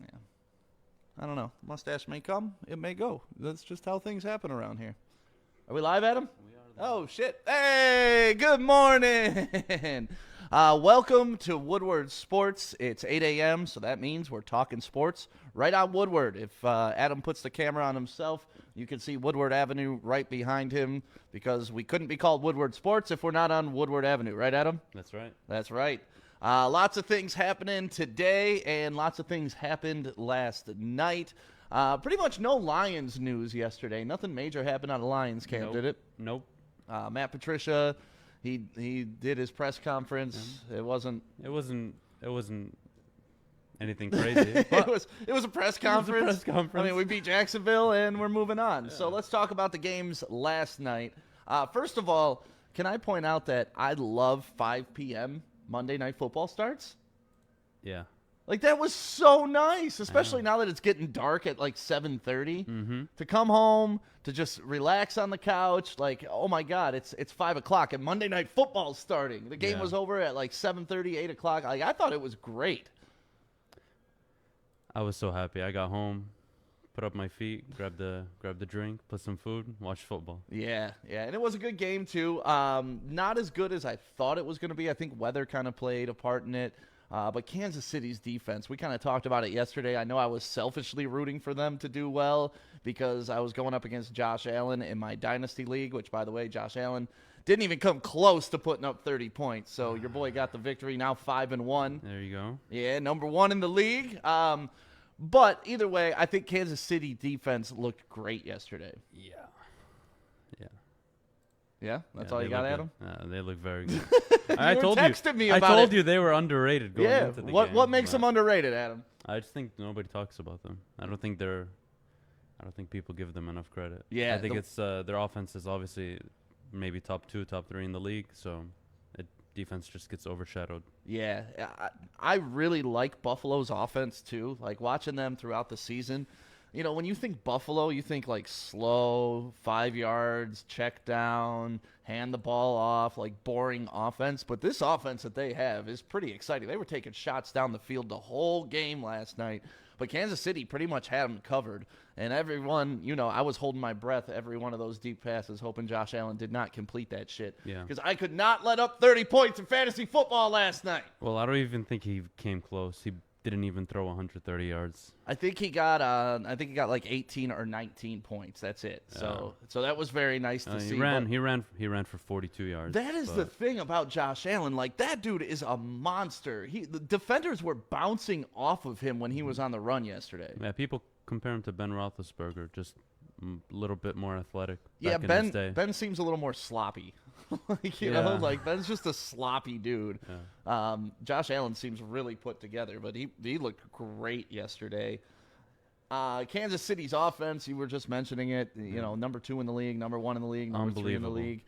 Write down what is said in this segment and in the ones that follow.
Yeah. I don't know. Mustache may come. It may go. That's just how things happen around here. Are we live, Adam? We are. Oh, shit. Hey, good morning. Welcome to Woodward Sports. It's 8 a.m., so that means we're talking sports right on Woodward. If Adam puts the camera on himself, you can see Woodward Avenue right behind him because we couldn't be called Woodward Sports if we're not on Woodward Avenue. Right, Adam? That's right. That's right. Lots of things happening today, and lots of things happened last night. Pretty much no Lions news yesterday. Nothing major happened on the Lions camp, did it? Nope. Matt Patricia, he did his press conference. Yeah. It wasn't anything crazy. it was a press conference. press conference. I mean, we beat Jacksonville, and we're moving on. Yeah. So let's talk about the games last night. First of all, can I point out that I love 5 p.m. Monday Night Football starts? Yeah. Like, that was so nice, especially now that it's getting dark at, like, 7:30. Mm-hmm. To come home, to just relax on the couch. Like, oh, my God, it's 5 o'clock, and Monday Night Football's starting. The game was over at, like, 7:30, 8 o'clock. Like, I thought it was great. I was so happy. I got home, put up my feet, grabbed the drink, put some food, watched football. Yeah, and it was a good game, too. Not as good as I thought it was going to be. I think weather kind of played a part in it. But Kansas City's defense, we kind of talked about it yesterday. I know I was selfishly rooting for them to do well because I was going up against Josh Allen in my Dynasty League, which, by the way, Josh Allen didn't even come close to putting up 30 points. So your boy got the victory, now 5-1. There you go. Yeah, number 1 in the league. But either way, I think Kansas City defense looked great yesterday. Yeah. Yeah? That's all you got, Adam? They look very good. I told me about I told you they were underrated going into the game. What makes them underrated, Adam? I just think nobody talks about them. I don't think people give them enough credit. Yeah, I think it's their offense is obviously maybe top 2, top 3 in the league, so defense just gets overshadowed. Yeah, I really like Buffalo's offense too. Like watching them throughout the season. You know, when you think Buffalo, you think like slow, 5 yards, check down, hand the ball off, like boring offense. But this offense that they have is pretty exciting. They were taking shots down the field the whole game last night. But Kansas City pretty much had them covered. And everyone, you know, I was holding my breath every one of those deep passes, hoping Josh Allen did not complete that shit. Yeah. Because I could not let up 30 points in fantasy football last night. Well, I don't even think he came close. He didn't even throw 130 yards. I think he got like 18 or 19 points. That's it. So that was very nice to see. He ran for 42 yards. That is the thing about Josh Allen. Like, that dude is a monster. The defenders were bouncing off of him when he was on the run yesterday. Yeah, people compare him to Ben Roethlisberger, just a little bit more athletic. Yeah, back in his day. Ben seems a little more sloppy. you know, like Ben's just a sloppy dude. Yeah. Josh Allen seems really put together, but he looked great yesterday. Kansas City's offense, you were just mentioning it, you know, number 2 in the league, number 1 in the league, number 3 in the league.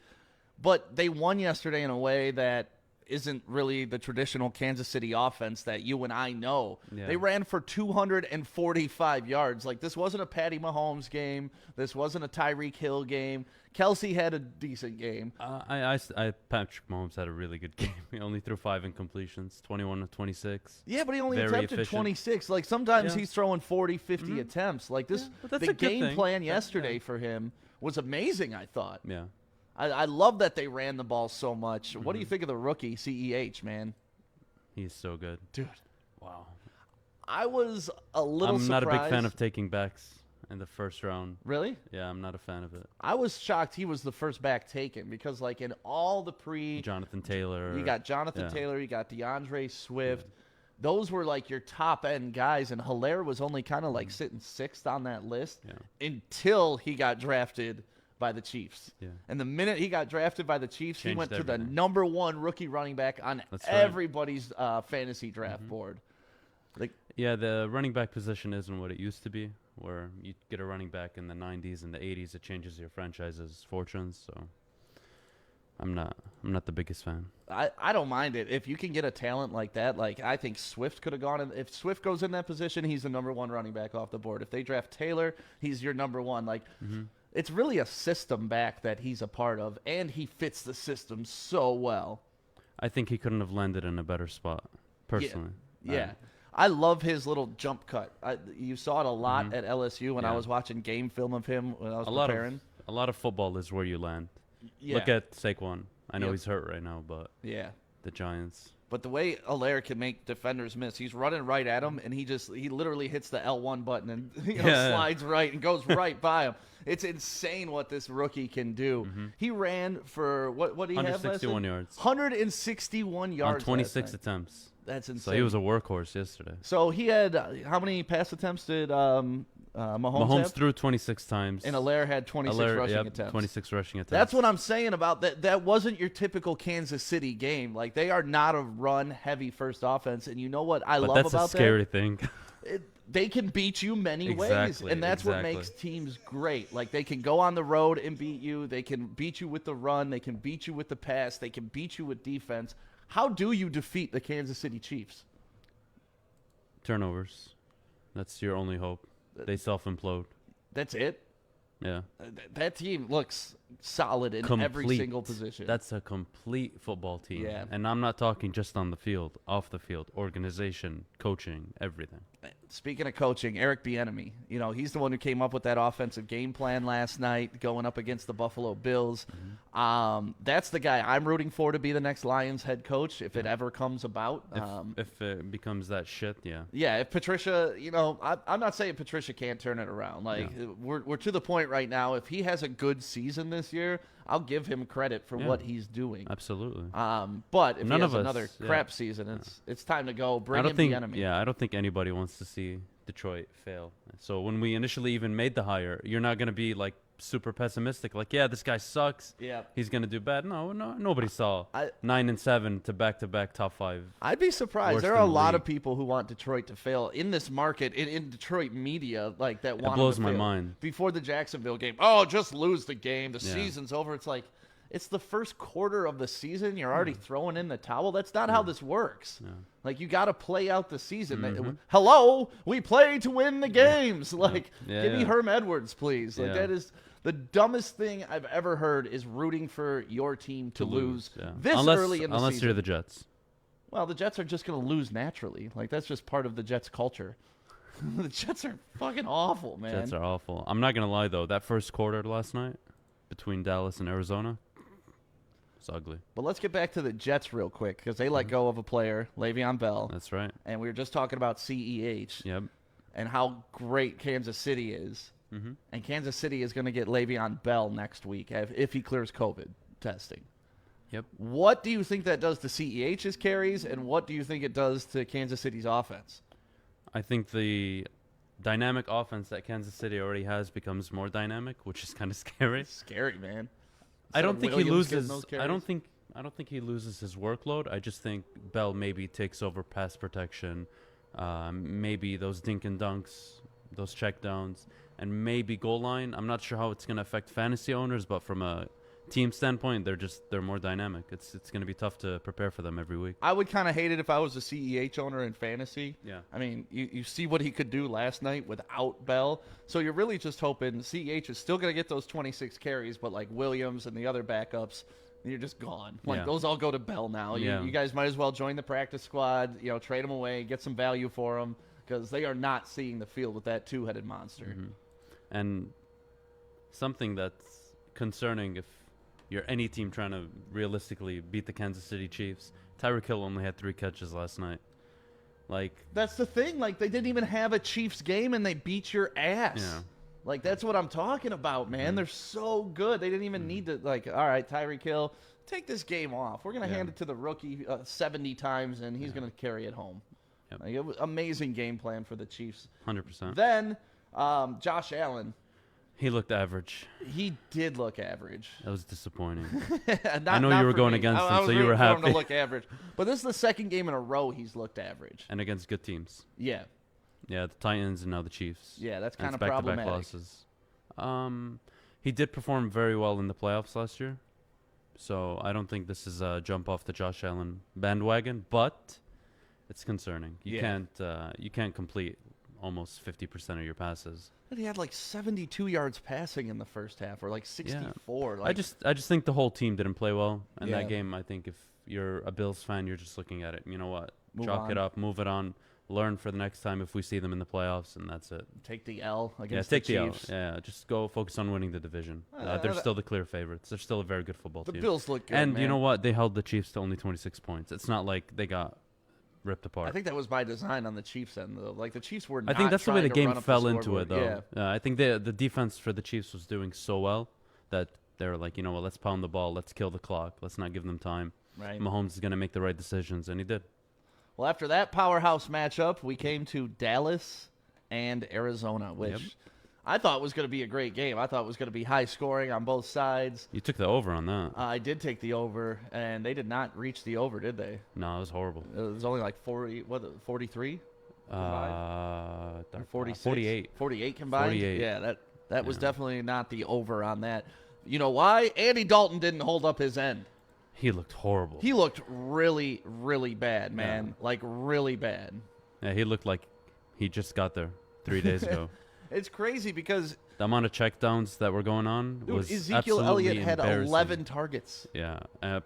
But they won yesterday in a way that isn't really the traditional Kansas City offense that you and I know. Yeah. They ran for 245 yards. Like, this wasn't a Patty Mahomes game. This wasn't a Tyreek Hill game. Kelsey had a decent game. Patrick Mahomes had a really good game. He only threw 5 incompletions, 21 of 26. Yeah, but he only Very attempted efficient. 26. Like, sometimes he's throwing 40, 50 attempts. Like, this, the game plan yesterday for him was amazing, I thought. Yeah. I love that they ran the ball so much. What do you think of the rookie, CEH, man? He's so good. Dude. Wow. I was a little surprised. I'm not a big fan of taking backs in the first round. Really? Yeah, I'm not a fan of it. I was shocked he was the first back taken because, like, in all the Jonathan Taylor. You got Jonathan Taylor. You got DeAndre Swift. Yeah. Those were, like, your top-end guys, and Hilaire was only kind of, like, sitting 6th on that list until he got drafted by the Chiefs. Yeah. And the minute he got drafted by the Chiefs, he went to the number 1 rookie running back on everybody's fantasy draft board. Like, yeah, the running back position isn't what it used to be, where you get a running back in the 90s and the 80s, it changes your franchise's fortunes. So I'm not the biggest fan. I don't mind it. If you can get a talent like that, like I think Swift could have gone in. If Swift goes in that position, he's the number 1 running back off the board. If they draft Taylor, he's your number 1. Like, it's really a system back that he's a part of, and he fits the system so well. I think he couldn't have landed in a better spot, personally. Yeah. I love his little jump cut. You saw it a lot at LSU when I Yeah. was watching game film of him when I was A preparing. lot of football is where you land. Yeah. Look at Saquon. I know Yep. he's hurt right now, but Yeah. the Giants. But the way Allaire can make defenders miss, he's running right at him, and he literally hits the L1 button and slides right and goes right by him. It's insane what this rookie can do. He ran for what did he have last 161 night? yards 161 yards on 26 last night. attempts. That's insane. So he was a workhorse yesterday. So he had how many pass attempts did Mahomes have? threw 26 times. And Allaire had 26 rushing attempts. 26 rushing attempts. That's what I'm saying about that. That wasn't your typical Kansas City game. Like, they are not a run-heavy first offense. And you know what I love about that? That's a scary thing. They can beat you many ways. Exactly, And that's what exactly. makes teams great. Like, they can go on the road and beat you. They can beat you with the run. They can beat you with the pass. They can beat you with defense. How do you defeat the Kansas City Chiefs? Turnovers. That's your only hope. They self-implode. That's it? Yeah. That team looks solid in every single position. That's a complete football team. Yeah. And I'm not talking just on the field, off the field, organization, coaching, everything. Speaking of coaching, Eric Bieniemy, he's the one who came up with that offensive game plan last night going up against the Buffalo Bills. That's the guy I'm rooting for to be the next Lions head coach if it ever comes about. If it becomes that shit, yeah. Yeah, if Patricia, I'm not saying Patricia can't turn it around. Like, we're to the point right now, if he has a good season this year, I'll give him credit for what he's doing. Absolutely. But if he has another crap season, it's time to go. Bring in Bieniemy. Yeah, I don't think anybody wants to see Detroit fail. So when we initially even made the hire, you're not going to be like super pessimistic. Like, yeah, this guy sucks. Yeah, he's going to do bad. No, nobody saw 9-7 to back-to-back top 5. I'd be surprised. There are a lot of people who want Detroit to fail in this market, in Detroit media, like that. It blows my mind. Before the Jacksonville game, just lose the game. The season's over. It's like, it's the first quarter of the season. You're already throwing in the towel. That's not how this works. Yeah. Like, you got to play out the season. Hello, we play to win the games. Like, give me Herm Edwards, please. Like, that is the dumbest thing I've ever heard, is rooting for your team to lose this early in the season. Unless you're the Jets. Well, the Jets are just going to lose naturally. Like, that's just part of the Jets' culture. The Jets are fucking awful, man. Jets are awful. I'm not going to lie, though. That first quarter last night between Dallas and Arizona, it's ugly. But let's get back to the Jets real quick, because they let go of a player, Le'Veon Bell. That's right. And we were just talking about CEH. Yep. And how great Kansas City is. And Kansas City is going to get Le'Veon Bell next week if he clears COVID testing. Yep. What do you think that does to CEH's carries, and what do you think it does to Kansas City's offense? I think the dynamic offense that Kansas City already has becomes more dynamic, which is kind of scary. It's scary, man. I don't think he loses. I don't think he loses his workload. I just think Bell maybe takes over pass protection, maybe those dink and dunks, those check downs, and maybe goal line. I'm not sure how it's going to affect fantasy owners, but from a team standpoint, they're more dynamic. It's going to be tough to prepare for them every week. I would kind of hate it if I was a CEH owner in fantasy. Yeah. I mean, you see what he could do last night without Bell. So you're really just hoping CEH is still going to get those 26 carries, but like Williams and the other backups, you're just gone. Like, those all go to Bell now. You guys might as well join the practice squad, trade them away, get some value for them, because they are not seeing the field with that two-headed monster. And something that's concerning if you're any team trying to realistically beat the Kansas City Chiefs, Tyreek Hill only had 3 catches last night. Like, that's the thing. Like, they didn't even have a Chiefs game, and they beat your ass. Yeah. Like, that's what I'm talking about, man. They're so good. They didn't even need to, like, all right, Tyreek Hill, take this game off. We're going to hand it to the rookie 70 times, and he's going to carry it home. Yep. Like, it was amazing game plan for the Chiefs. 100%. Then Josh Allen. He looked average. He did look average. That was disappointing. I know you were going against him, so you were happy. I was rooting for him to look average. But this is the second game in a row he's looked average. And against good teams. Yeah. Yeah, the Titans and now the Chiefs. Yeah, that's kind of problematic. problematic. Losses. He did perform very well in the playoffs last year. So I don't think this is a jump off the Josh Allen bandwagon, but it's concerning. You can't complete almost 50% of your passes. But he had like 72 yards passing in the first half, or like 64. Yeah. Like, I just think the whole team didn't play well in that game. I think if you're a Bills fan, you're just looking at it. You know what? Chalk it up, move it on. learn for the next time if we see them in the playoffs, and that's it. Take the L against take the Chiefs. the L. Yeah, just go focus on winning the division. They're still the clear favorites. They're still a very good football team. The Bills look good, and man. you know what? They held the Chiefs to only 26 points. It's not like they got ripped apart. I think that was by design on the Chiefs' end, though. Like, the Chiefs were not I think that's the way the trying to game run up fell the into it, scoreboard. though. I think the defense for the Chiefs was doing so well that they were like, you know what, let's pound the ball, let's kill the clock, let's not give them time. Right. Mahomes is going to make the right decisions, and he did. Well, after that powerhouse matchup, we came to Dallas and Arizona, which I thought was going to be a great game. I thought it was going to be high scoring on both sides. You took the over on that. I did take the over, and they did not reach the over, did they? No, it was horrible. It was only like 43? 46? 48. 48 combined? 48. Yeah, that was definitely not the over on that. You know why? Andy Dalton didn't hold up his end. He looked horrible. He looked really, really bad, man. Yeah. Like, really bad. Yeah, he looked like he just got there 3 days ago. It's crazy because the amount of checkdowns that were going on was Ezekiel Elliott had 11 targets. Yeah.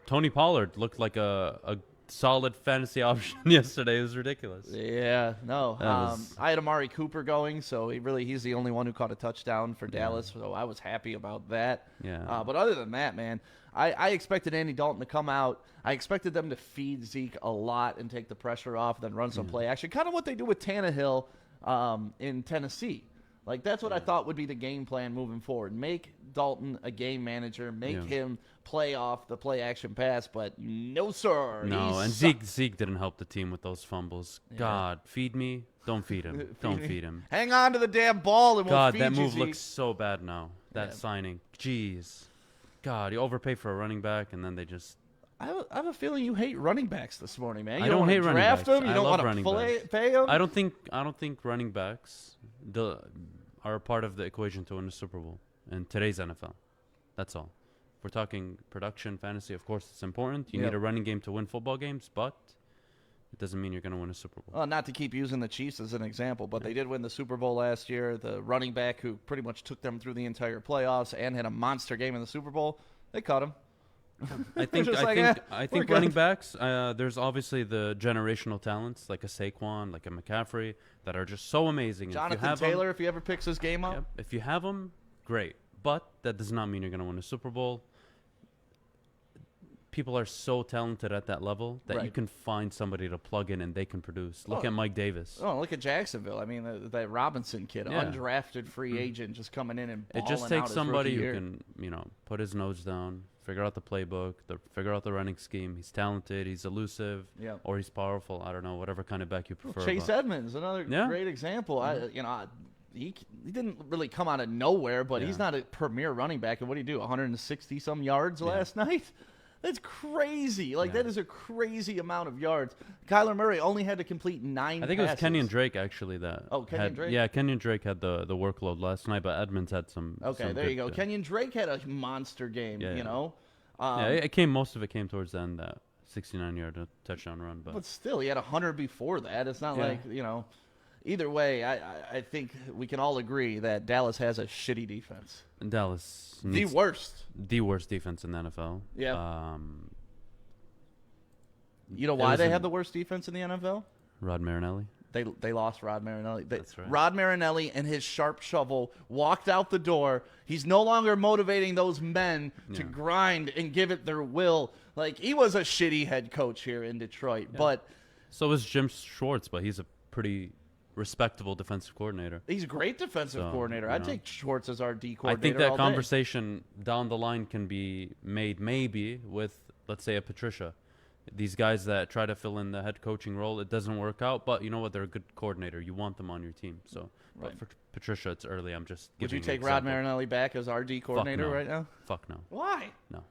Tony Pollard looked like a solid fantasy option yesterday. It was ridiculous. Yeah, no. I had Amari Cooper going, so he's the only one who caught a touchdown for Dallas, so I was happy about that. Yeah. But other than that, man, I expected Andy Dalton to come out. I expected them to feed Zeke a lot and take the pressure off, then run some play action. Kind of what they do with Tannehill in Tennessee. Like, that's what I thought would be the game plan moving forward. Make Dalton a game manager. Make him play off the play-action pass, but no, sir. No, and Zeke didn't help the team with those fumbles. Yeah. God, feed me. Don't feed him. Don't feed him. Hang on to the damn ball and we'll feed you, God, that move Zeke. looks so bad now. That signing. Jeez. God, you overpay for a running back, and then they just... I have a feling you hate running backs this morning, man. You I don't hate running backs. Them? You don't want to pay them? I don't think running backs are a part of the equation to win the Super Bowl in today's NFL. That's all. If we're talking production, fantasy, of course it's important. You need a running game to win football games, but it doesn't mean you're going to win a Super Bowl. Well, not to keep using the Chiefs as an example, but they did win the Super Bowl last year. The running back who pretty much took them through the entire playoffs and had a monster game in the Super Bowl, they cut him. I think running backs, there's obviously the generational talents like a Saquon, like a McCaffrey that are just so amazing. Jonathan Taylor, if he ever picks his game up. If you have them, great. But that does not mean you're going to win a Super Bowl. People are so talented at that level that you can find somebody to plug in and they can produce. Look at Mike Davis. Oh, look at Jacksonville. I mean, that Robinson kid, undrafted free agent, just coming in and balling out. It just takes somebody who can, put his nose down, figure out the playbook, figure out the running scheme. He's talented, he's elusive, or he's powerful. I don't know, whatever kind of back you prefer. Chase Edmonds, another great example. He didn't really come out of nowhere, but he's not a premier running back. And what did he do? 160-some yards last night? That's crazy. That is a crazy amount of yards. Kyler Murray only had to complete 9 I think passes. it was Kenyon Drake, actually. Kenyon Drake? Yeah, Kenyon Drake had the workload last night, but Edmonds had some. Okay, there you go. Kenyon Drake had a monster game, Most of it came towards the end, that 69-yard touchdown run. But still, he had 100 before that. It's not like. Either way, I think we can all agree that Dallas has a shitty defense. Dallas the worst defense in the NFL. Yeah. You know why they have the worst defense in the NFL? Rod Marinelli. They lost Rod Marinelli. That's right. Rod Marinelli and his sharp shovel walked out the door. He's no longer motivating those men to grind and give it their will. Like, he was a shitty head coach here in Detroit. But so was Jim Schwartz, but he's a pretty respectable defensive coordinator. He's a great defensive coordinator. I'd take Schwartz as our D coordinator. I think that conversation down the line can be made maybe with, let's say, a Patricia. These guys that try to fill in the head coaching role, it doesn't work out, but you know what? They're a good coordinator. You want them on your team. So, but for Patricia, it's early. I'm just Would you take Rod Marinelli back as our D coordinator right now? Fuck no. Why? No.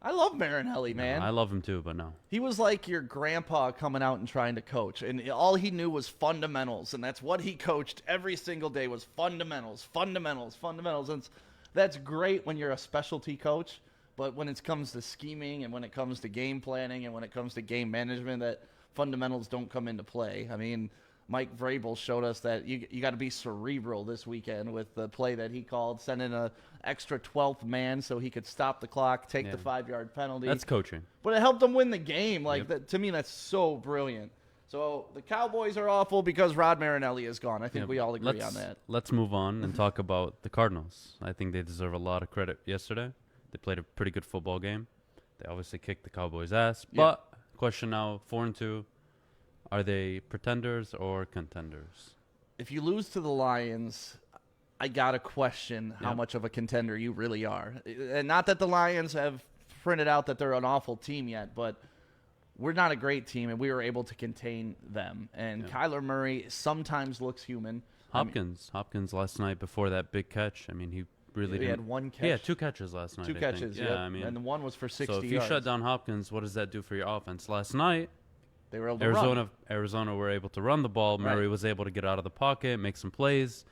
I love Marinelli, man. I love him too, but no. He was like your grandpa coming out and trying to coach, and all he knew was fundamentals, and that's what he coached every single day was fundamentals. And that's great when you're a specialty coach, but when it comes to scheming and when it comes to game planning and when it comes to game management, that fundamentals don't come into play. I mean, Mike Vrabel showed us that you got to be cerebral this weekend with the play that he called, sending an extra 12th man so he could stop the clock, take the 5-yard penalty. That's coaching. But it helped them win the game. That, to me, that's so brilliant. So the Cowboys are awful because Rod Marinelli is gone. I think we all agree on that. Let's move on and talk about the Cardinals. I think they deserve a lot of credit yesterday. They played a pretty good football game. They obviously kicked the Cowboys' ass. But question now, 4-2, are they pretenders or contenders? If you lose to the Lions, I got to question how much of a contender you really are. And not that the Lions have printed out that they're an awful team yet, but we're not a great team, and we were able to contain them. And Kyler Murray sometimes looks human. Hopkins last night before that big catch. I mean, he really he had one catch. He had 2 catches last night. 2 catches, yeah. I mean, and the one was for 60 yards. So if yards. you shut down Hopkins, what does that do for your offense? Last night, they were able to run. Arizona were able to run the ball. Murray was able to get out of the pocket, make some plays.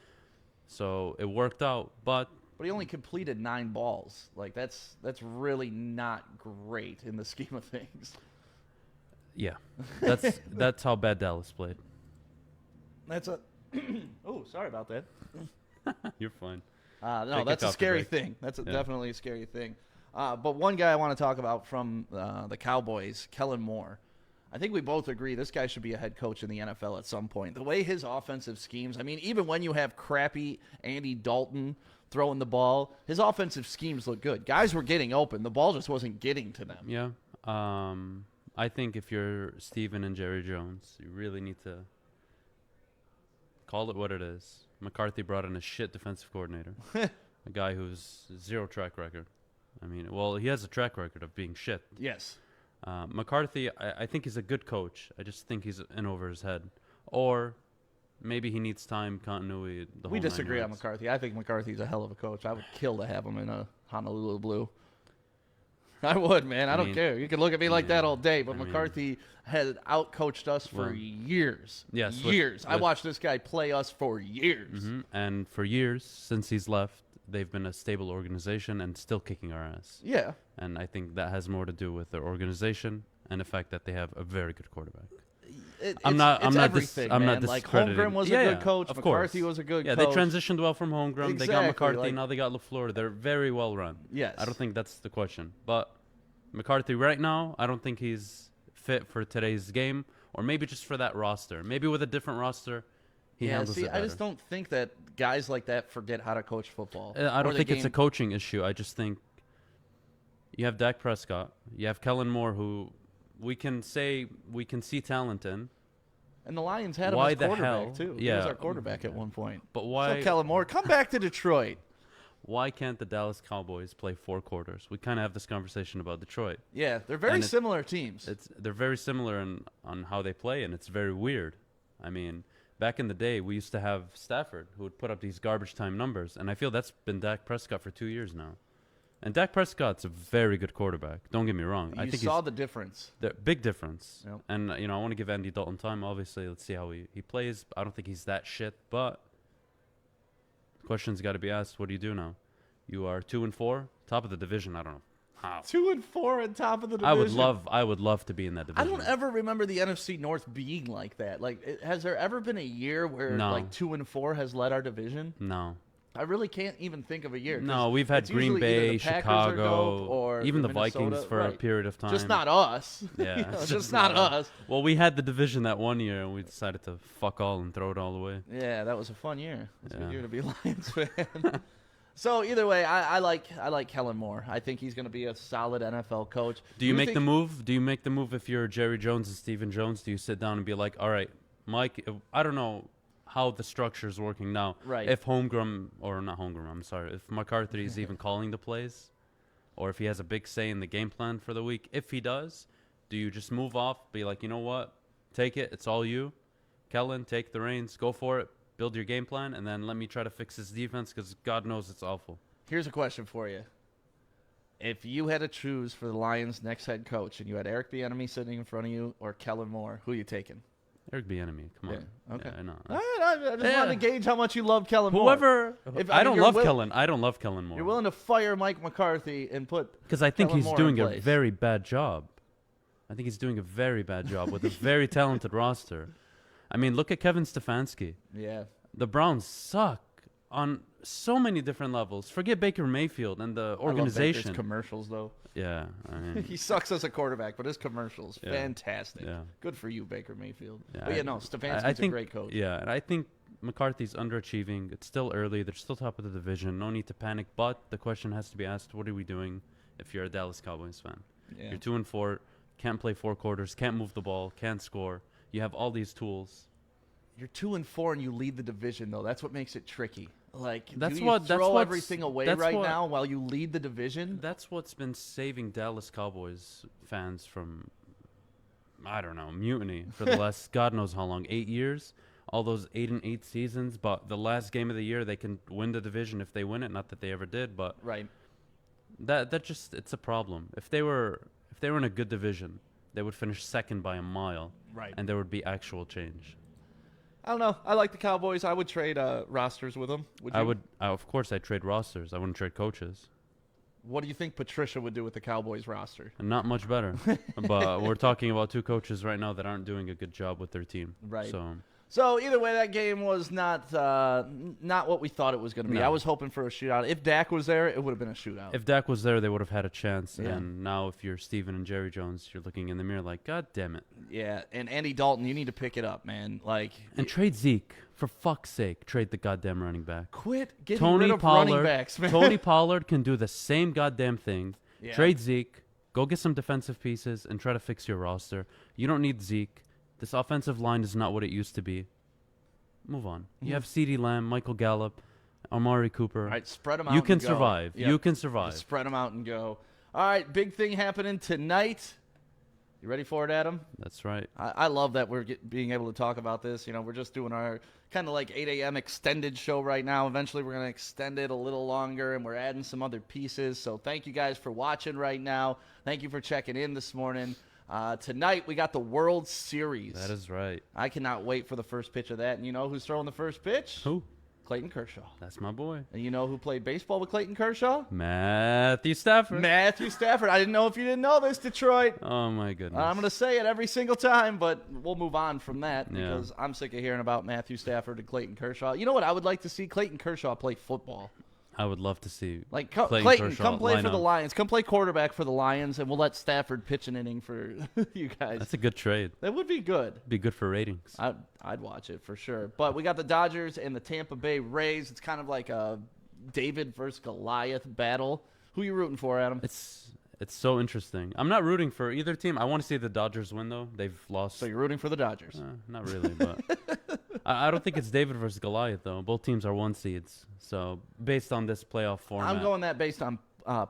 So it worked out, but he only completed 9 balls. Like that's really not great in the scheme of things. Yeah, that's how bad Dallas played. That's a. Oh, sorry about that. You're fine. No, that's a scary thing. That's definitely a scary thing. But one guy I want to talk about from the Cowboys, Kellen Moore. I think we both agree this guy should be a head coach in the NFL at some point. The way his offensive schemes, I mean, even when you have crappy Andy Dalton throwing the ball, his offensive schemes look good. Guys were getting open. The ball just wasn't getting to them. Yeah. I think if you're Steven and Jerry Jones, you really need to call it what it is. McCarthy brought in a shit defensive coordinator, a guy who's 0 track record. I mean, well, he has a track record of being shit. Yes. McCarthy, I think he's a good coach. I just think he's in over his head. Or maybe he needs time, continuity. We disagree on McCarthy. I think McCarthy's a hell of a coach. I would kill to have him in a Honolulu Blue. I would, man. I don't care. You can look at me like that all day, but McCarthy had outcoached us for years. Yes. Years. I watched this guy play us for years. Mm-hmm. And for years, since he's left, they've been a stable organization and still kicking our ass. Yeah. And I think that has more to do with their organization and the fact that they have a very good quarterback. I'm not discrediting. Like Holmgren was a good coach. Of McCarthy course. was a good coach. Yeah, they transitioned well from Holmgren. Exactly, they got McCarthy. Now they got LaFleur. They're very well run. Yes. I don't think that's the question. But McCarthy right now, I don't think he's fit for today's game, or maybe just for that roster. Maybe with a different roster, he handles it better. I just don't think that guys like that forget how to coach football. I don't think it's a coaching issue. I just think you have Dak Prescott. You have Kellen Moore, who we can see talent in. And the Lions had him as quarterback, too. He was our quarterback at one point. But why? So Kellen Moore, come back to Detroit. Why can't the Dallas Cowboys play 4 quarters? We kind of have this conversation about Detroit. Yeah, they're very similar teams. They're very similar on how they play, and it's very weird. I mean, back in the day, we used to have Stafford, who would put up these garbage time numbers, and I feel that's been Dak Prescott for 2 years now. And Dak Prescott's a very good quarterback. Don't get me wrong. I think saw the difference. The big difference. Yep. And, I want to give Andy Dalton time. Obviously, let's see how he plays. I don't think he's that shit, but the question's got to be asked, what do you do now? You are 2-4, top of the division. I don't know how. 2-4 and top of the division. I would love to be in that division. I don't ever remember the NFC North being like that. Like, has there ever been a year where like 2-4 has led our division? No. I really can't even think of a year. No, we've had Green Bay, Chicago, or even the Minnesota, Vikings for a period of time. Just not us. Yeah, just not us. Well, we had the division that one year, and we decided to fuck all and throw it all away. Yeah, that was a fun year. It's a good year to be a Lions fan. So either way, I like Kellen Moore. I think he's going to be a solid NFL coach. Do you make the move? Do you make the move if you're Jerry Jones and Stephen Jones? Do you sit down and be like, all right, Mike, I don't know how the structure is working now. Right. If if McCarthy is even calling the plays, or if he has a big say in the game plan for the week, if he does, do you just move off, be like, you know what, take it, it's all you. Kellen, take the reins, go for it, build your game plan, and then let me try to fix this defense because God knows it's awful. Here's a question for you. If you had to choose for the Lions' next head coach and you had Eric Bieniemy sitting in front of you or Kellen Moore, who are you taking? Eric Bieniemy, come on. Yeah, okay. Yeah, I know. All right, I just wanted to gauge how much you love Kellen Moore. I don't love Kellen. I don't love Kellen Moore. You're willing to fire Mike McCarthy and put because I think he's doing a very bad job. I think he's doing a very bad job with a very talented roster. I mean, look at Kevin Stefanski. Yeah. The Browns suck. on so many different levels. Forget Baker Mayfield and the organization. I love Baker's commercials, though. Yeah, I mean, he sucks as a quarterback, but his commercials, Yeah. fantastic. Yeah. Good for you, Baker Mayfield. Yeah, But Stefanski's a great coach. Yeah, and I think McCarthy's underachieving. It's still early. They're still top of the division. No need to panic. But the question has to be asked: what are we doing if you're a Dallas Cowboys fan? Yeah. You're 2-4, can't play 4 quarters, can't move the ball, can't score. You have all these tools. You're 2-4 and you lead the division, though. That's what makes it tricky. Like, That's do you what- that's throw what's- everything away that's right what- now while you lead the division? That's what's been saving Dallas Cowboys fans from, I don't know, mutiny for the last God knows how long, 8 years. All those 8-8 seasons, but the last game of the year they can win the division if they win it. Not that they ever did, but Right. that just it's a problem. If they were in a good division, they would finish second by a mile, Right. and there would be actual change. I don't know. I like the Cowboys. I would trade rosters with them. Would you? Of course, I'd trade rosters. I wouldn't trade coaches. What do you think Patricia would do with the Cowboys roster? And not much better. But we're talking about 2 coaches right now that aren't doing a good job with their team. Right. So So either way, that game was not what we thought it was going to be. No. I was hoping for a shootout. If Dak was there, it would have been a shootout. if Dak was there, they would have had a chance. Yeah. And now if you're Steven and Jerry Jones, you're looking in the mirror like, God damn it. Yeah, and Andy Dalton, you need to pick it up, man. Like, And trade Zeke. For fuck's sake, trade the goddamn running back. quit getting Tony rid of running Pollard, backs, man. Tony Pollard can do the same goddamn thing. Yeah. Trade Zeke, go get some defensive pieces, and try to fix your roster. You don't need Zeke. This offensive line is not what it used to be. Move on. You have CeeDee Lamb, Michael Gallup, Amari Cooper. All right, spread them out. You can and go. survive. Yep. You can survive. Spread them out and go. All right, big thing happening tonight. You ready for it, Adam? That's right. I love that we're being able to talk about this. You know, we're just doing our kind of like 8 a.m. extended show right now. Eventually, we're going to extend it a little longer, and we're adding some other pieces. So thank you guys for watching right now. Thank you for checking in this morning. Tonight, we got the World Series. That is right. I cannot wait for the first pitch of that. And you know who's throwing the first pitch? Who? Clayton Kershaw. That's my boy. And you know who played baseball with Clayton Kershaw? Matthew Stafford. Matthew Stafford. I didn't know if you didn't know this, Detroit. Oh, my goodness. I'm going to say it every single time, but we'll move on from that Yeah. because I'm sick of hearing about Matthew Stafford and Clayton Kershaw. You know what? I would like to see Clayton Kershaw play football. I would love to see Like, Clayton Clayton, Kershaw come play line for the up. Lions. Come play quarterback for the Lions, and we'll let Stafford pitch an inning for you guys. That's a good trade. That would be good. Be good for ratings. I'd watch it for sure. But we got the Dodgers and the Tampa Bay Rays. It's kind of like a David versus Goliath battle. Who you rooting for, Adam? It's so interesting. I'm not rooting for either team. I want to see the Dodgers win, though. They've lost. So you're rooting for the Dodgers. Not really, but I don't think it's David versus Goliath, though. Both teams are 1 seeds. So based on this playoff format. I'm going that based on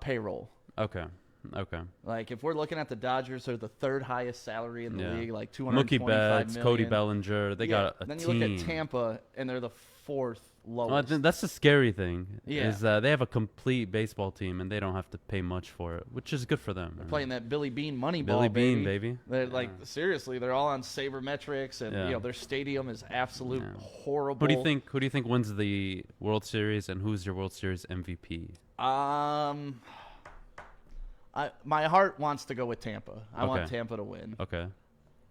payroll. Okay. Like, if we're looking at the Dodgers, they're the 3rd highest salary in the Yeah. league, like Mookie $225 Betts, million. Cody Bellinger. They got a Then you team. look at Tampa, and they're the 4th Well, lowest. that's the scary thing. Yeah. Is they have a complete baseball team, and they don't have to pay much for it, which is good for them. They're playing that Billy Bean money Billy ball, Bean, baby. They're like, seriously, they're all on sabermetrics, and Yeah. you know their stadium is absolute Yeah. horrible. Who do you think wins the World Series, and who's your World Series MVP? My heart wants to go with Tampa. I want Okay. Tampa to win. Okay.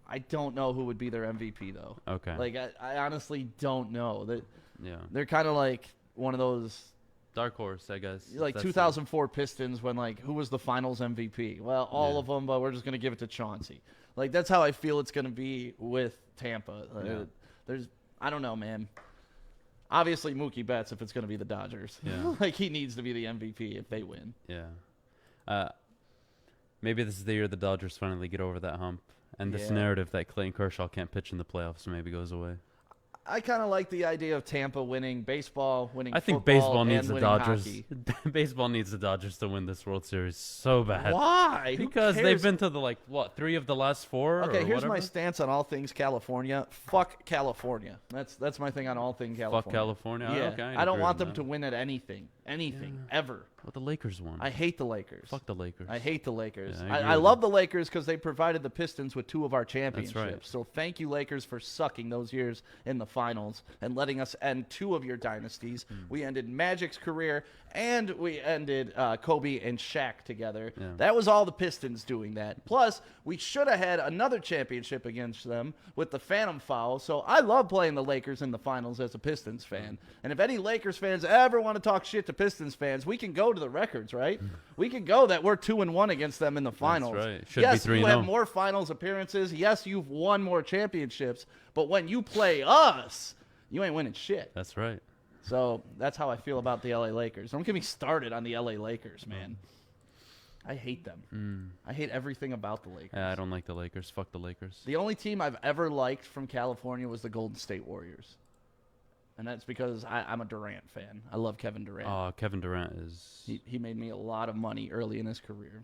I don't know who would be their MVP though. Okay. Like I honestly don't know. Yeah. They're kind of like one of those Dark horse, I guess. like That's 2004 Pistons when like who was the Finals MVP? Well, all Yeah. of them, but we're just gonna give it to Chauncey. Like that's how I feel it's gonna be with Tampa. Yeah. I don't know, man. Obviously Mookie Betts if it's gonna be the Dodgers. Yeah. Like he needs to be the MVP if they win. Yeah. Maybe this is the year the Dodgers finally get over that hump, and this Yeah. narrative that Clayton Kershaw can't pitch in the playoffs maybe goes away. I kind of like the idea of Tampa winning baseball, winning I think football, baseball needs and the winning Dodgers. hockey. Baseball needs the Dodgers to win this World Series so bad. Why? Who Because they've cares? been to the 3 of the last 4. Okay, or here's my whatever? stance on all things California. Fuck California. That's my thing on all things California. Fuck California. Yeah, Okay, I don't agree want with them that. to win at anything, ever. Well, the Lakers won. I hate the Lakers. Fuck the Lakers. I hate the Lakers. Yeah, I agree I with love you. the Lakers because they provided the Pistons with 2 of our championships. right. So thank you, Lakers, for sucking those years in the finals and letting us end 2 of your dynasties. We ended Magic's career, and we ended Kobe and Shaq together. Yeah. That was all the Pistons doing that. Plus, we should have had another championship against them with the Phantom Foul. So I love playing the Lakers in the finals as a Pistons fan. And if any Lakers fans ever want to talk shit to Pistons fans, we can go to the records, right? We can go that we're 2-1 against them in the finals. That's right. Should yes, be 3-0. you have more finals appearances. Yes, you've won more championships. But when you play us, you ain't winning shit. That's right. So that's how I feel about the LA Lakers. Don't get me started on the LA Lakers, man. I hate them. I hate everything about the Lakers. Yeah, I don't like the Lakers. Fuck the Lakers. The only team I've ever liked from California was the Golden State Warriors. And that's because I'm a Durant fan. I love Kevin Durant. Kevin Durant is... He made me a lot of money early in his career.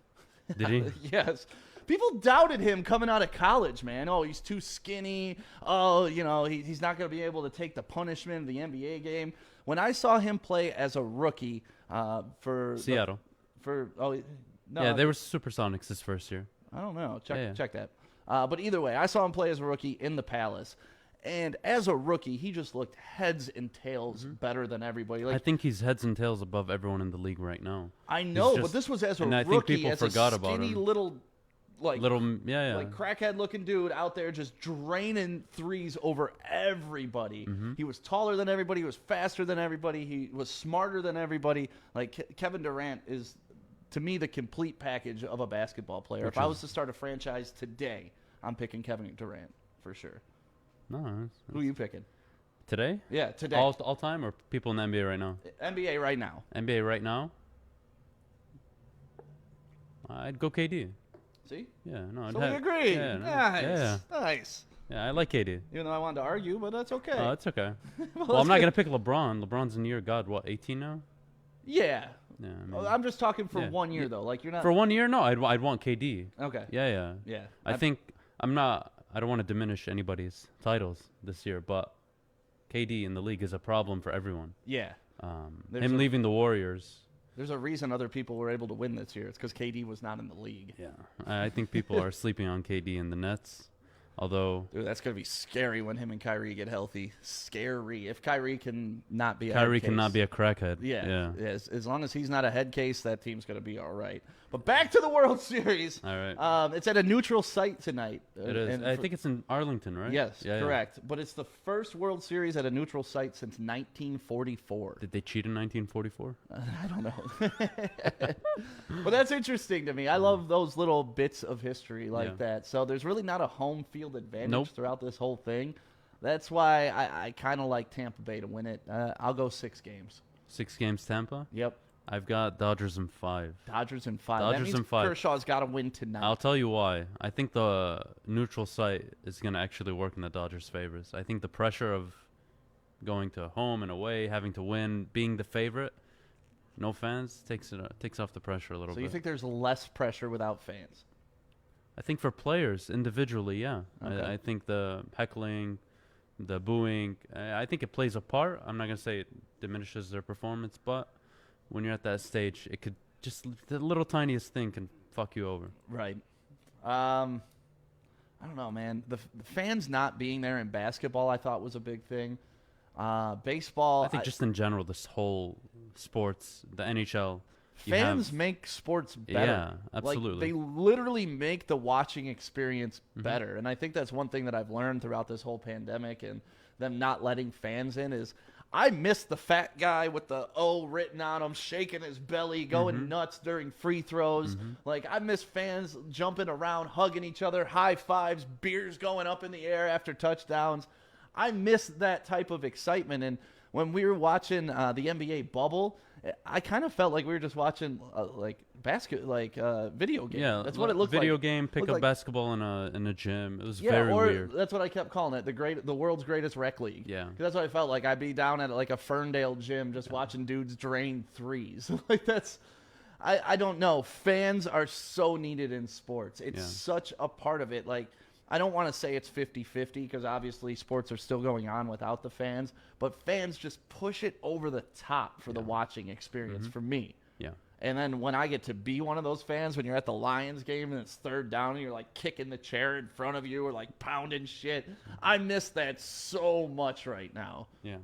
Did he? Yes. People doubted him coming out of college, man. Oh, he's too skinny. Oh, he's not going to be able to take the punishment of the NBA game. When I saw him play as a rookie for Seattle. No, they were Supersonics this first year. I don't know. Check that. But either way, I saw him play as a rookie in the Palace. And as a rookie, he just looked heads and tails better than everybody. I think he's heads and tails above everyone in the league right now. I know, but this was as a rookie, I think people as forgot a about skinny him. little like crackhead-looking dude out there just draining threes over everybody. He was taller than everybody. He was faster than everybody. He was smarter than everybody. Like, Kevin Durant is, to me, the complete package of a basketball player. If I was to start a franchise today, I'm picking Kevin Durant for sure. No, Who are you picking? Today? Yeah, today. All time or people in the NBA right now? NBA right now. NBA right now? I'd go KD. See? Yeah, no. So we agree. Yeah, no, Nice. Nice. Yeah, I like KD. Even though I wanted to argue, but that's okay. Oh, it's okay. Well, I'm not going to pick LeBron. LeBron's in year, 18 now? Yeah. Yeah, I mean, I'm just talking for 1 year, though. Like, you're not... For 1 year? No, I'd want KD. Okay. Yeah. I think I don't want to diminish anybody's titles this year, but KD in the league is a problem for everyone. Yeah. Him leaving the Warriors. There's a reason other people were able to win this year. It's because KD was not in the league. Yeah. I think people are sleeping on KD in the Nets. Although, dude, that's gonna be scary when him and Kyrie get healthy. Scary. If Kyrie can not be a Kyrie head case. cannot be a crackhead. Yeah. As long as he's not a head case, that team's gonna be all right. But back to the World Series. All right. It's at a neutral site tonight. It is. I think it's in Arlington, right? Yes, correct. Yeah. But it's the first World Series at a neutral site since 1944. Did they cheat in 1944? I don't know. But that's interesting to me. I love those little bits of history like that. So there's really not a home field advantage throughout this whole thing. That's why I kind of like Tampa Bay to win it. I'll go 6 games. 6 games Tampa? Yep. I've got Dodgers in 5. Dodgers in 5. Dodgers that means in 5. Kershaw's got to win tonight. I'll tell you why. I think the neutral site is going to actually work in the Dodgers' favors. I think the pressure of going to home and away, having to win, being the favorite, no fans, takes off the pressure a little bit. So you think there's less pressure without fans? I think for players individually, yeah. Okay. I think the heckling, the booing, I think it plays a part. I'm not going to say it diminishes their performance, but when you're at that stage, it could just the little tiniest thing can fuck you over. Right. I don't know, man. The fans not being there in basketball, I thought was a big thing. Baseball. I think just in general, this whole sports, the NHL. Fans make sports better. Yeah, absolutely. Like, they literally make the watching experience better. And I think that's one thing that I've learned throughout this whole pandemic and them not letting fans in is I miss the fat guy with the O written on him, shaking his belly, going nuts during free throws. Like, I miss fans jumping around, hugging each other, high fives, beers going up in the air after touchdowns. I miss that type of excitement. And when we were watching the NBA bubble, I kind of felt like we were just watching video game. Yeah, that's what it looked like. Video game, pick up basketball in a gym. It was very weird. That's what I kept calling it, the world's greatest rec league. Yeah, 'cause that's what I felt like. I'd be down at like a Ferndale gym just watching dudes drain threes. Like that's, I don't know. Fans are so needed in sports. It's such a part of it. Like, I don't want to say it's 50-50 because obviously sports are still going on without the fans, but fans just push it over the top for the watching experience for me. Yeah. And then when I get to be one of those fans, when you're at the Lions game and it's third down and you're like kicking the chair in front of you or like pounding shit, I miss that so much right now. Yeah.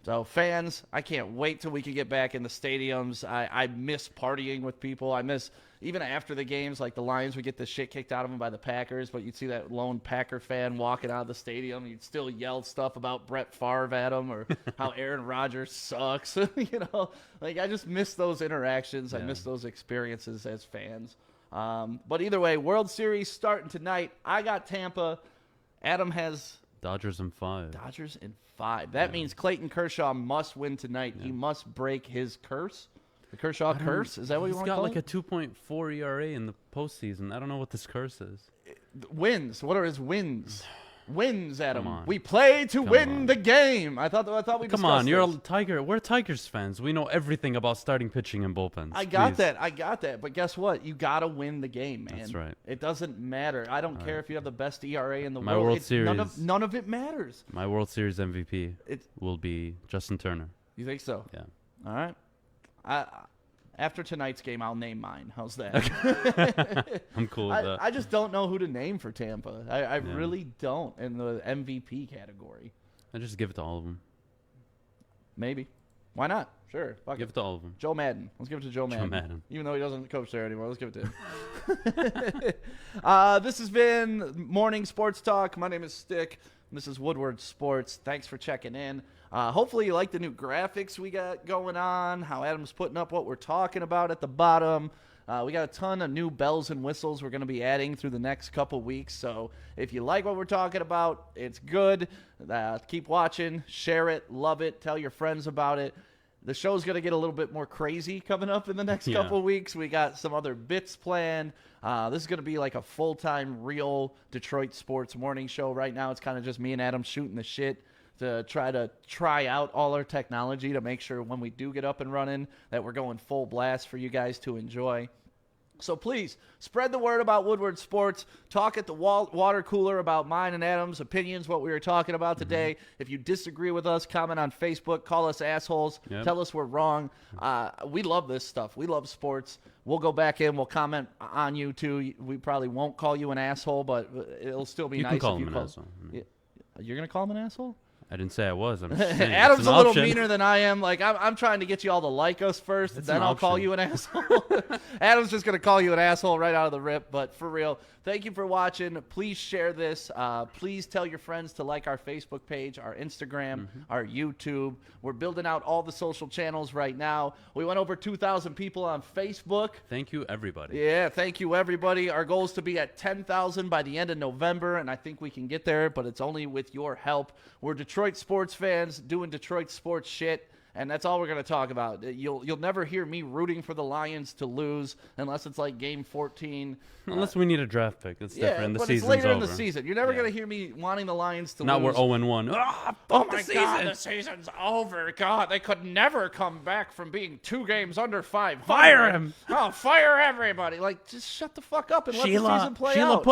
So fans, I can't wait till we can get back in the stadiums. I miss partying with people. I miss, even after the games, like the Lions would get the shit kicked out of them by the Packers, but you'd see that lone Packer fan walking out of the stadium. You'd still yell stuff about Brett Favre at him or how Aaron Rodgers sucks. Like I just miss those interactions. Yeah. I miss those experiences as fans. But either way, World Series starting tonight. I got Tampa. Adam has Dodgers in 5. Dodgers in 5. That means Clayton Kershaw must win tonight. Yeah. He must break his curse. The Kershaw curse? Is that what you want to call it? He's got like a 2.4 ERA in the postseason. I don't know what this curse is. Wins. What are his wins? Wins, Adam. We play to win the game. I thought we discussed this. Come on, you're a Tiger. We're Tigers fans. We know everything about starting pitching and bullpens. I got that. But guess what? You got to win the game, man. That's right. It doesn't matter. I don't care if you have the best ERA in the world. My World Series. None of it matters. My World Series MVP will be Justin Turner. You think so? Yeah. All right. After tonight's game, I'll name mine. How's that? I'm cool with that. I just don't know who to name for Tampa. I really don't in the MVP category. I just give it to all of them. Maybe. Why not? Sure. Give it to all of them. Joe Madden. Let's give it to Joe Madden. Even though he doesn't coach there anymore, let's give it to him. This has been Morning Sports Talk. My name is Stick. This is Woodward Sports. Thanks for checking in. Hopefully you like the new graphics we got going on, how Adam's putting up what we're talking about at the bottom. We got a ton of new bells and whistles we're going to be adding through the next couple weeks. So if you like what we're talking about, it's good. Keep watching, share it, love it, tell your friends about it. The show's going to get a little bit more crazy coming up in the next couple weeks. We got some other bits planned. This is going to be like a full-time, real Detroit sports morning show. Right now it's kind of just me and Adam shooting the shit to try out all our technology to make sure when we do get up and running that we're going full blast for you guys to enjoy. So please, spread the word about Woodward Sports. Talk at the water cooler about mine and Adam's opinions, what we were talking about today. If you disagree with us, comment on Facebook. Call us assholes. Yep. Tell us we're wrong. We love this stuff. We love sports. We'll go back in. We'll comment on you, too. We probably won't call you an asshole, but it'll still be nice if you call him an asshole. You're going to call him an asshole? I didn't say I was. I'm just saying Adam's a little meaner than I am. Like I'm trying to get you all to like us first, then I'll call you an asshole. Adam's just going to call you an asshole right out of the rip. But for real, thank you for watching. Please share this. Please tell your friends to like our Facebook page, our Instagram, our YouTube. We're building out all the social channels right now. We went over 2,000 people on Facebook. Thank you, everybody. Yeah, thank you, everybody. Our goal is to be at 10,000 by the end of November, and I think we can get there, but it's only with your help. We're Detroit sports fans doing Detroit sports shit, and that's all we're going to talk about. You'll never hear me rooting for the Lions to lose unless it's like game 14. Unless we need a draft pick. It's different. The season's it's later over. In the season. You're never going to hear me wanting the Lions to lose. Now we're 0-1. Oh my God, the season's over. God, they could never come back from being 2 games under 500. Fire him. Oh, fire everybody. Like, just shut the fuck up and let the season play out.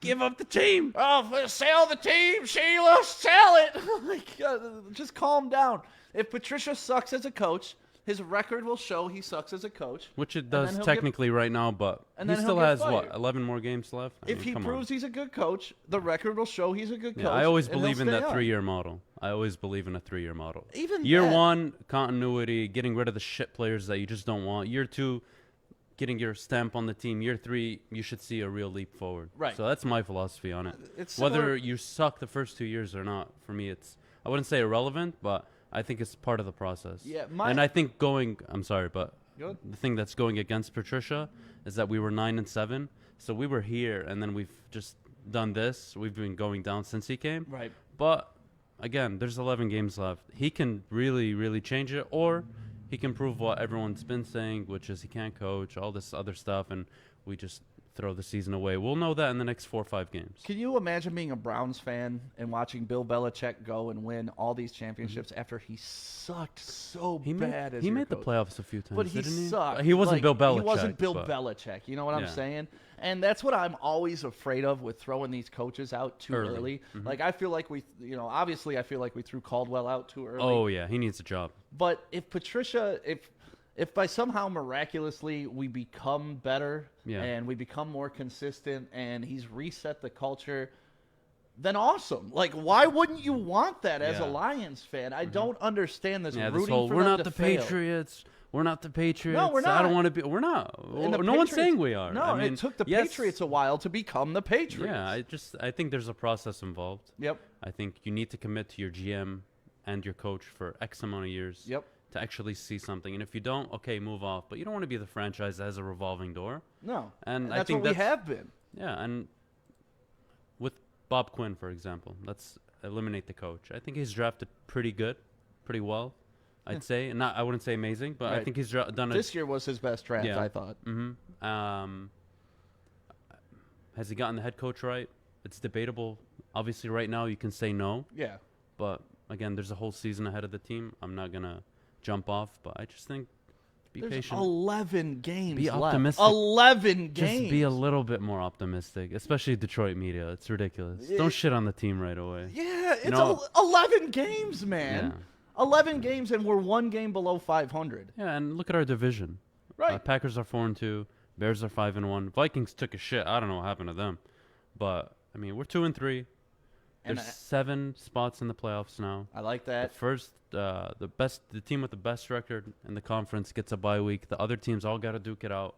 Give up the team. Oh, sell the team, Sheila. Sell it. Just calm down. If Patricia sucks as a coach, his record will show he sucks as a coach. Which it does technically right now, but he still has, 11 more games left? If he proves he's a good coach, the record will show he's a good coach. I always believe in that 3-year model. I always believe in a 3-year model. Even Year 1, continuity, getting rid of the shit players that you just don't want. Year 2, getting your stamp on the team. Year 3, you should see a real leap forward. Right. So that's my philosophy on it. Whether you suck the first 2 years or not, for me, I wouldn't say irrelevant, but I think it's part of the process. Yeah, and I think I'm sorry, but the thing that's going against Patricia is that we were 9-7, so we were here, and then we've just done this. We've been going down since he came. Right. But again, there's 11 games left. He can really, really change it, or he can prove what everyone's been saying, which is he can't coach, all this other stuff, and we just throw the season away. We'll know that in the next 4 or 5 games. Can you imagine being a Browns fan and watching Bill Belichick go and win all these championships after he sucked so bad as He made coach? The playoffs a few times, but he sucked. He wasn't Bill Belichick. He wasn't Bill Belichick. You know what I'm saying? And that's what I'm always afraid of with throwing these coaches out too early. Like, I feel like obviously I feel like we threw Caldwell out too early. Oh, yeah. He needs a job. But if Patricia, if by somehow miraculously we become better Yeah. and we become more consistent and he's reset the culture, then awesome. Like, why wouldn't you want that as a Lions fan? I don't understand this rooting this whole, for we're them not to the fail. Patriots. We're not the Patriots. No, we're not. I don't want to be. We're not. And No one's saying we are. No, I mean, it took the yes, Patriots a while to become the Patriots. Yeah, I think there's a process involved. Yep. I think you need to commit to your GM and your coach for X amount of years. Yep. To actually see something, and if you don't, okay, move off. But you don't want to be the franchise that has a revolving door. No. And I that's think what we have been. Yeah, and with Bob Quinn, for example, let's eliminate the coach. I think he's drafted pretty well, I'd say. And I wouldn't say amazing, but I think he's done This year was his best draft, I thought. Mm-hmm. Has he gotten the head coach right? It's debatable. Obviously, right now, you can say no. Yeah. But, again, there's a whole season ahead of the team. I'm not going to jump off, but I just think be There's patient. 11 games Be left. optimistic. 11 games. Just be a little bit more optimistic, especially Detroit media. It's ridiculous. Don't shit on the team right away. Yeah, it's 11 games, man. Yeah. 11 games, and we're one game below 500. Yeah, and look at our division. Right. Packers are 4-2. Bears are 5-1. Vikings took a shit. I don't know what happened to them, but I mean we're 2-3. There's 7 spots in the playoffs now. I like that. The team with the best record in the conference gets a bye week. The other teams all got to duke it out.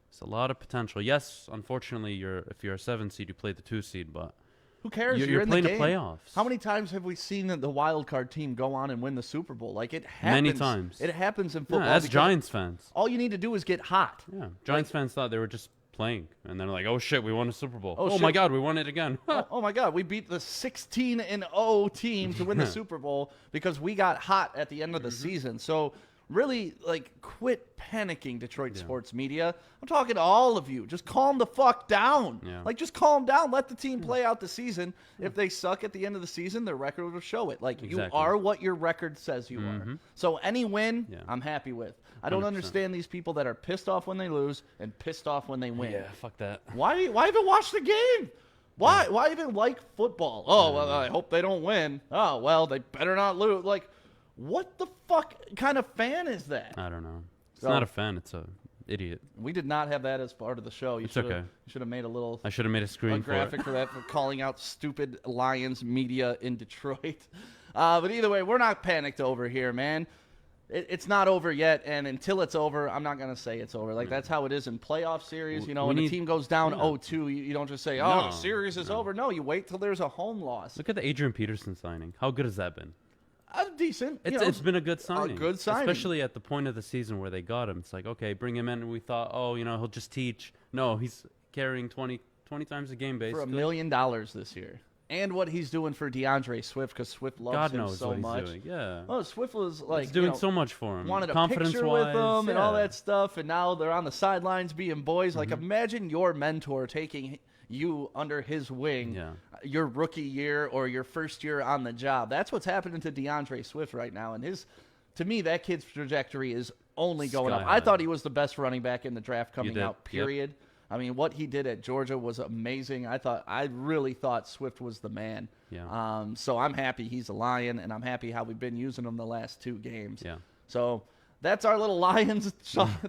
It's a lot of potential. Yes, unfortunately, if you're a 7 seed, you play the 2 seed, but who cares? You're in playing the the game. playoffs. How many times have we seen the wild card team go on and win the Super Bowl? Like, it happens. Many times. It happens in football. Yeah, as Giants fans. All you need to do is get hot. Yeah, Giants fans thought they were just playing, and they're like, "Oh shit, we won a Super Bowl! Oh, my shit. God, we won it again!" Oh my God, we beat the 16-0 team to win the Super Bowl because we got hot at the end of the season. So really, like, quit panicking, Detroit sports media. I'm talking to all of you. Just calm the fuck down. Yeah. Like, just calm down. Let the team play out the season. If they suck at the end of the season, their record will show it. Like, you are what your record says you are. So any win, I'm happy with. I don't 100%. understand these people that are pissed off when they lose and pissed off when they win. Yeah, fuck that. Why even watch the game? Why even like football? Oh, well, I hope they don't win. Oh, well, they better not lose. Like, what the fuck kind of fan is that? I don't know. It's not a fan. It's a idiot. We did not have that as part of the show. It's okay. You should have made a little I should have made a screen for graphic it. for that, for calling out stupid Lions media in Detroit. But either way, we're not panicked over here, man. It's not over yet, and until it's over, I'm not going to say it's over. Like, that's how it is in playoff series. You know, when the team goes down 0-2, you don't just say, the series is over. No, you wait till there's a home loss. Look at the Adrian Peterson signing. How good has that been? Decent. It's been a good signing. A good signing. Especially at the point of the season where they got him. It's like, okay, bring him in, and we thought, he'll just teach. No, he's carrying 20 times a game, basically. For $1 million this year. And what he's doing for DeAndre Swift, because Swift loves God him knows so what he's much. doing. Yeah. Oh, Swift was like he's doing so much for him. Wanted a picture with him and all that stuff, and now they're on the sidelines being boys. Like, imagine your mentor taking you under his wing your rookie year or your first year on the job. That's what's happening to DeAndre Swift right now, and to me, that kid's trajectory is only going up. I thought he was the best running back in the draft coming out, period. Yep. I mean, what he did at Georgia was amazing. I really thought Swift was the man. Yeah. So I'm happy he's a Lion, and I'm happy how we've been using him the last 2 games. Yeah. So that's our little Lions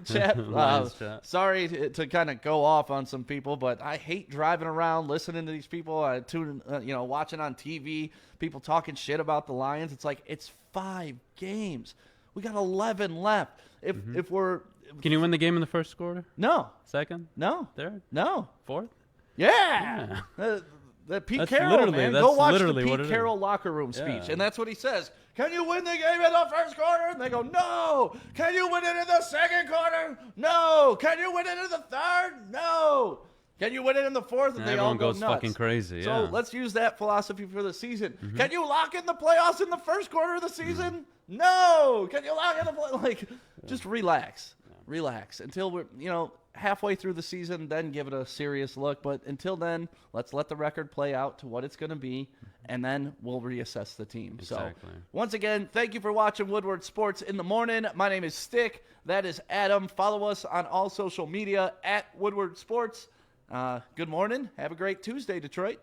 chat. Sorry to kind of go off on some people, but I hate driving around listening to these people. Watching on TV, people talking shit about the Lions. It's like, it's 5 games. We got 11 left. If we're Can you win the game in the first quarter? No. Second? No. Third? No. Fourth? Yeah. The Pete That's Carroll, man. that's Go watch the literally what Pete it Carroll locker room speech. Yeah. And that's what he says. Can you win the game in the first quarter? And they go, no. Can you win it in the second quarter? No. Can you win it in the third? No. Can you win it in the fourth? And they all everyone go goes nuts. fucking crazy. So Yeah. let's use that philosophy for the season. Can you lock in the playoffs in the first quarter of the season? No. Can you lock in the just relax. Relax until we're, halfway through the season, then give it a serious look. But until then, let's let the record play out to what it's going to be, and then we'll reassess the team. Exactly. So once again, thank you for watching Woodward Sports in the morning. My name is Stick. That is Adam. Follow us on all social media at Woodward Sports. Good morning. Have a great Tuesday, Detroit.